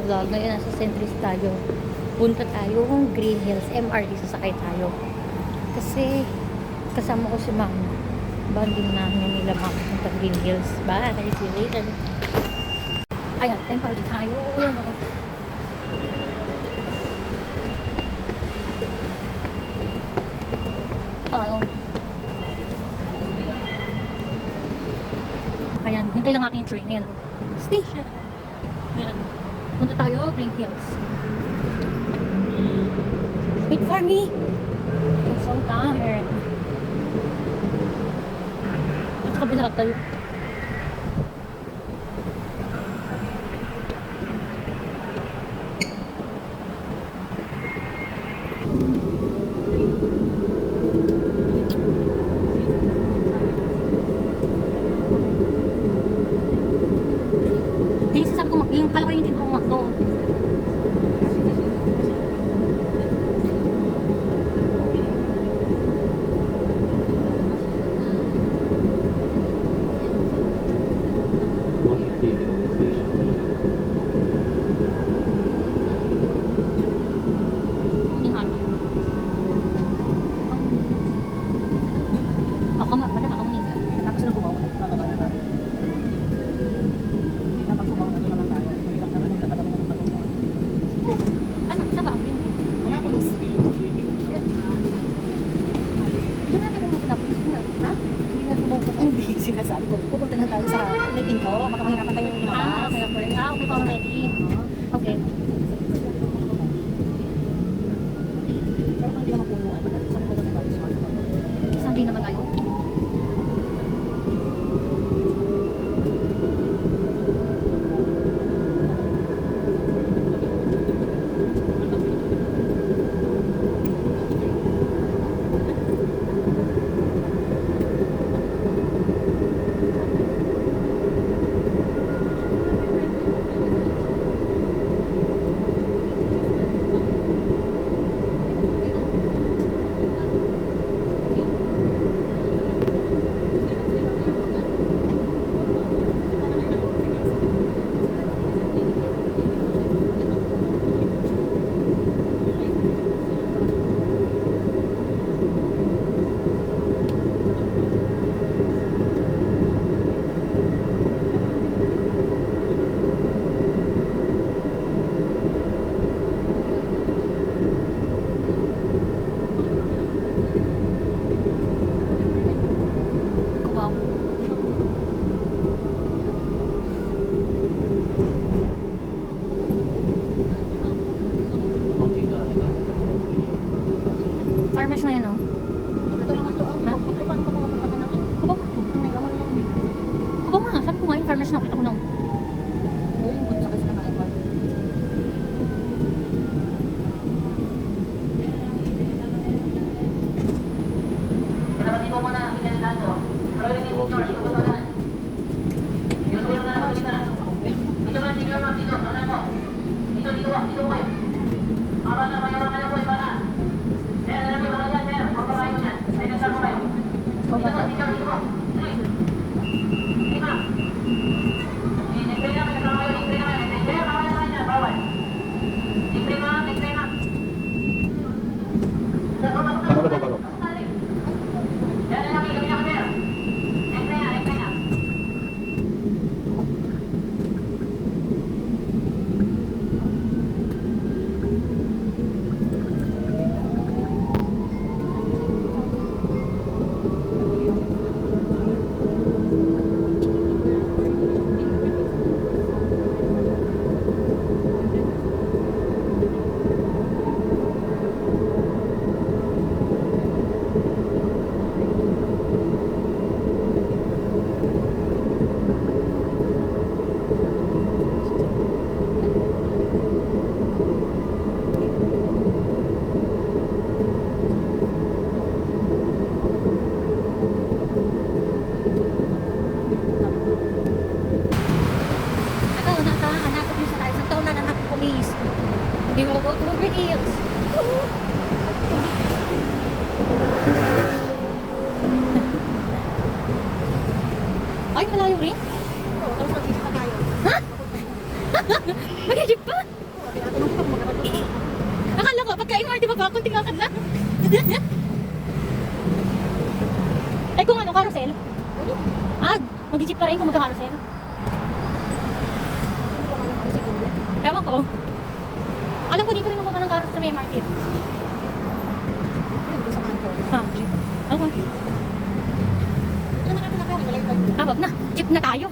vlog. Ngayon nasa Centris tayo. Punta tayo kung Green Hills. MRT sasakay tayo. Kasi kasama ko si Mama. Banding namin nila Mama sa Green Hills. Bye! See you later. Ayan, MRT tayo. Ayan ako. Ayan, hintay lang aking train. Ayan. Station. Ayan. Punta tayo, Green Hills. Wait for me. I'm so tired. Ito kabila tayo. Yung kala ko yung tinutong McDo. Ako nga, pala ako nga. Tapos na bumawa. Sinasabi ko, pupunta na tayo sa meeting ko, baka mahirapan tayo yung lumabas. Kaya po rin, okay pa ready. Okay. Pero kung hindi naman punuan, saan ko na tayo sa isang din naman tayo. Farmers na yan, oh. Kubo nga, sabi ko nga yung farmers na, kita ko lang. We will go to Green Hills. Ay, malayo rin? Oo, tapos mag-isip pa tayo. Ha? Mag-jeep pa? Akala ko, pagka MRT ba ba, kunting lakad lang. Ay, kung ano, carousel? Ah, mag-jeep pa rin kung magka-carousel. Ewan ko. Alam ko dito rin naman ng carousel sa may MRT. Ha, jeep. Okay. Ah, wag na. Jeep na tayo.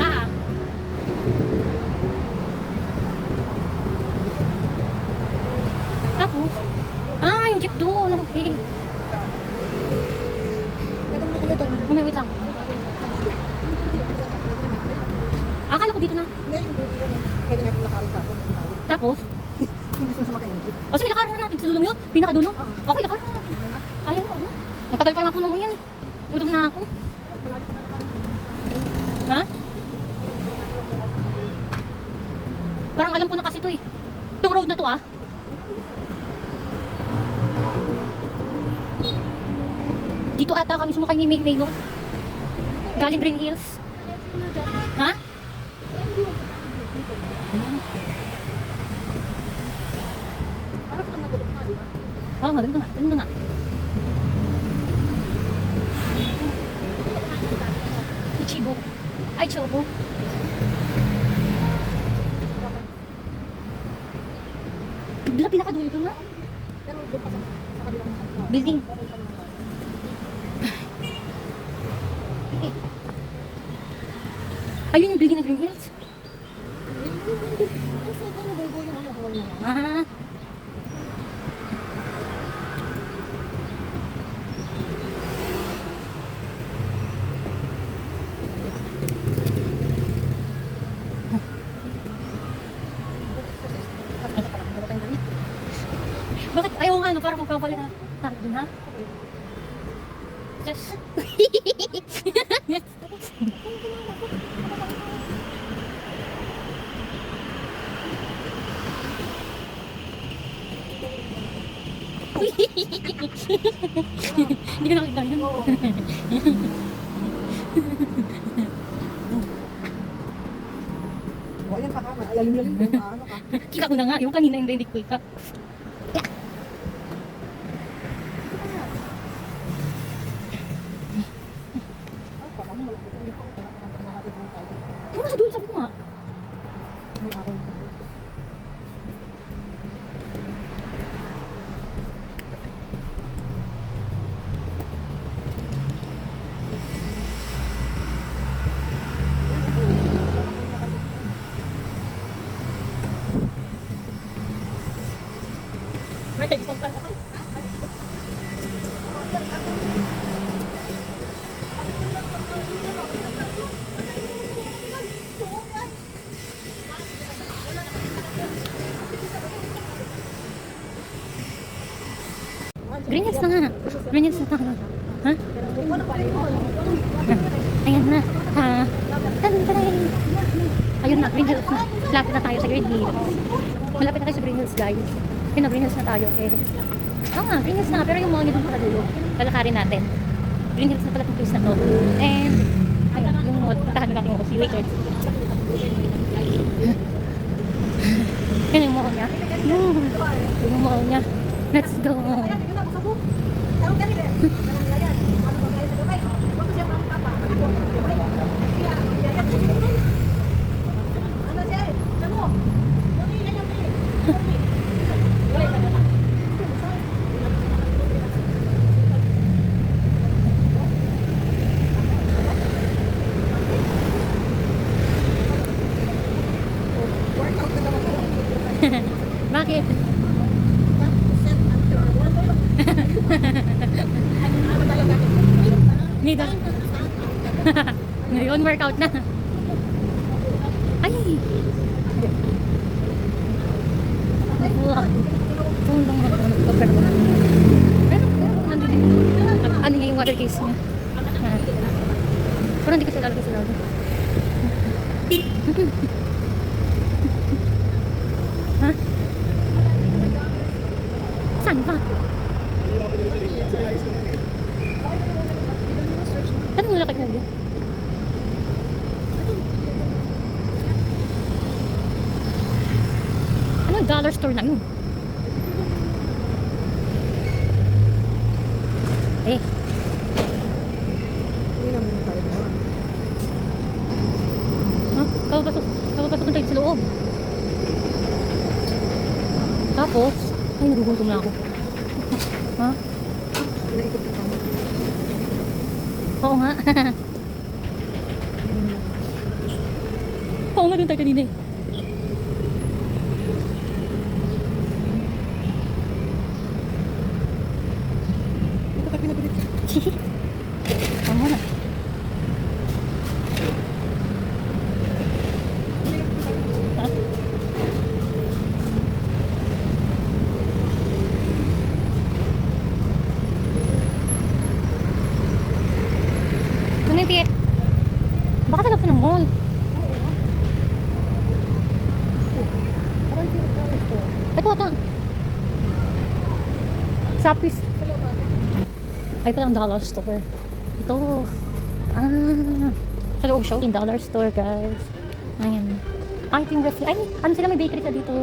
Ah. Tapos? Ah, yung jeep doon. Okay. Wait lang. Akala ko dito na. Tapos? O sige, lakaran na natin sa dulong yun. Pinakadulong. Okay, lakaran na natin. Ayaw ko. Natagal pa lang ako naman yan. Gutom na ako. Ha? Parang alam ko na kasi ito eh. Itong road na to ah. Dito ata kami sumakay ni May no? Galing Green Hills. Ha? Oo, maganda nga. Maganda nga. Ichibo. Ay, chobo. Bila pinakadulo ito na? Building. Ayun yung building ng Green Hills. Ah. Bakit ayaw nga no, parang magpapala na tayo dun ha? Just... Hindi ko nakita yun. Ayan pa ka, ayalim-yalim. Ano ka? Kita ko na nga, yung kanina yung hindi ko ika. Ano nasa doon, sabi ko nga. May isang pa. Green Hills na nga. Green Hills na nga. Ha? Ayan na. Ha? Ayun na, Green Hills na. Lapit na tayo sa Green Hills. Malapit na tayo sa Green Hills, guys. Ayun na, Green Hills na tayo. Eh. Oo nga, Green Hills na nga. Pero yung mga nito sa dulo, lalakarin natin. Green Hills na pala itong place na to. And, ayun, yung mga tahan natin yung si Waitress. Yan yung mall niya. Yung mall niya. Let's go. Bakit? Nida. Ngayon, workout na. Ay! Wow. Tulong ako nagpapero. Pero, ano nga yung water case niya? Pero hindi kasi lalagay sa lalo. Ha? Saan ba? Saan mo lakad na yun? Ano, dollar store na yun? Eh, Hindi naman tayo naman. ha? Kapapasok na tayo sa loob. Tapos, ay, nagugutom na ako. Ha? Naikot na kami. Oo nga. Oo nga, doon tayo kanina eh. Ito ka pinabilit. Tama na. Ha? Ano yung tiyak? Baka talap ka ng mall. Parang pinagkakit ko. Ito, ito. Sapis. Ay, parang dollar store. Ito. Ah. Sa loob siya. Dollar store, guys. Ayan. Ay, ito yung ref. Ay, ano sila, may bakery sa dito.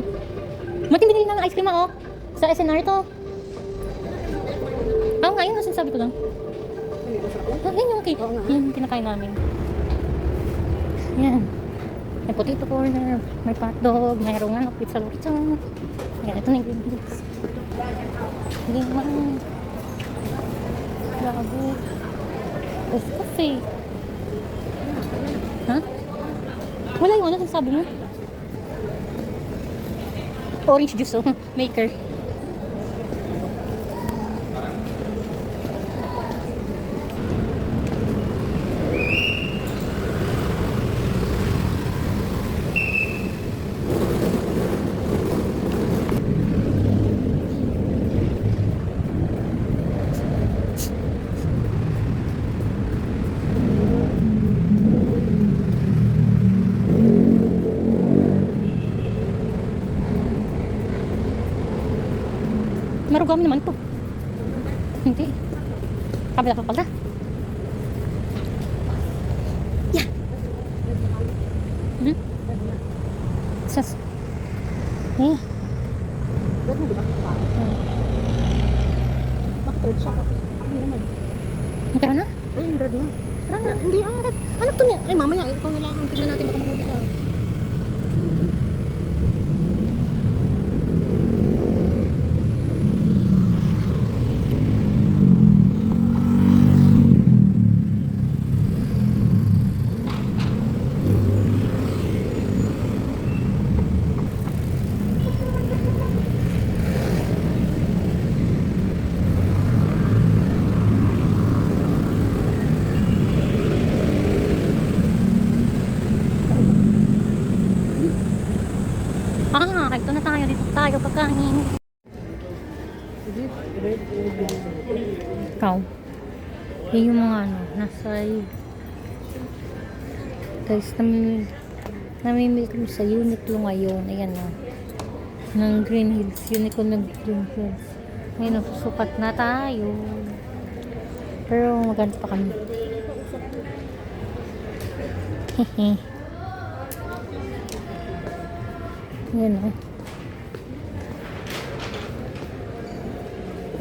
Matindi na ng ice cream ako. Sa SNR to. Oo nga, yun ang sinasabi ko lang. Ah, yun yung cake. Oo nga. Yun yung kinakain namin. Yan. May potato corner, may hotdog, mayroong ano, pizza lorito. Ayan, ito na yung ingredients. Limang. Labo. Escafe. Ha? Wala yung ano, sabi mo? Orange juice, oh. Maker. Marugam naman to. Hindi. Kabila pa pala. Yeah. Hmm? Sas. Eh. Ba't mo di ba? Bakit red siya? Ano naman? Tara na. Ay, yung red na. Tara na. Hindi, ang red. Ano to niya? Ay, mamaya. Ikaw nila ang tignan natin baka mahuli ka. Ah, ito na tayo. Dito tayo pagkain. Sige, red. Ikaw. Yun yung mga ano, nasa guys, namimili kami sa Uniqlo ngayon. Ayan o. Ng Green Hills. Uniqlo ng Green Hills. Ngayon, susukat na tayo. Pero maganda pa kami. Hehe. Ayan o.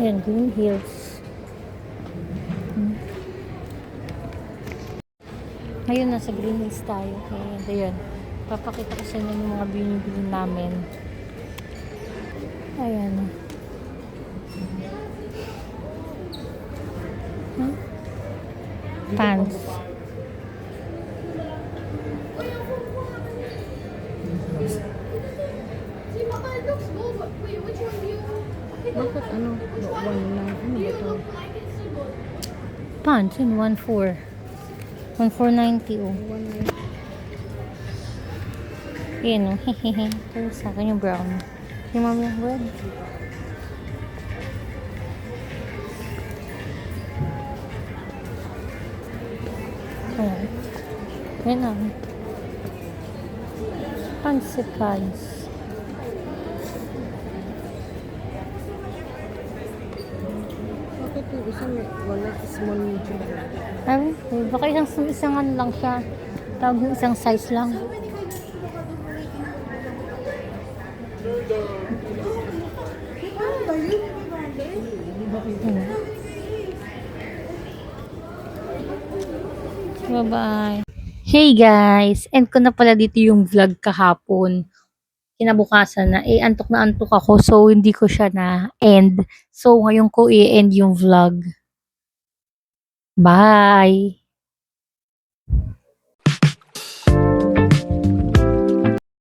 Ayan, Green Hills. Ngayon, nasa Green Hills tayo. Ayan. Papakita ko sa inyo yung mga binibili namin. Ayan. Huh? Pants. Bakit ano? One lang. Ano ba ito? Pants yun, 1.4. 1.490 oh. One lang. Ayan oh, hehehe. Pero sa akin yung brown. Yung mami yung red. Ayan. Ayan oh. Consequence. Bakit yung isa may wala small medium? Ay, baka isang ano lang siya. Tawag yung isang size lang. Bye-bye. Hey guys! End ko na pala dito yung vlog kahapon. Kinabukasan na, antok na antok ako, so hindi ko siya na-end. So, ngayon ko i-end yung vlog. Bye!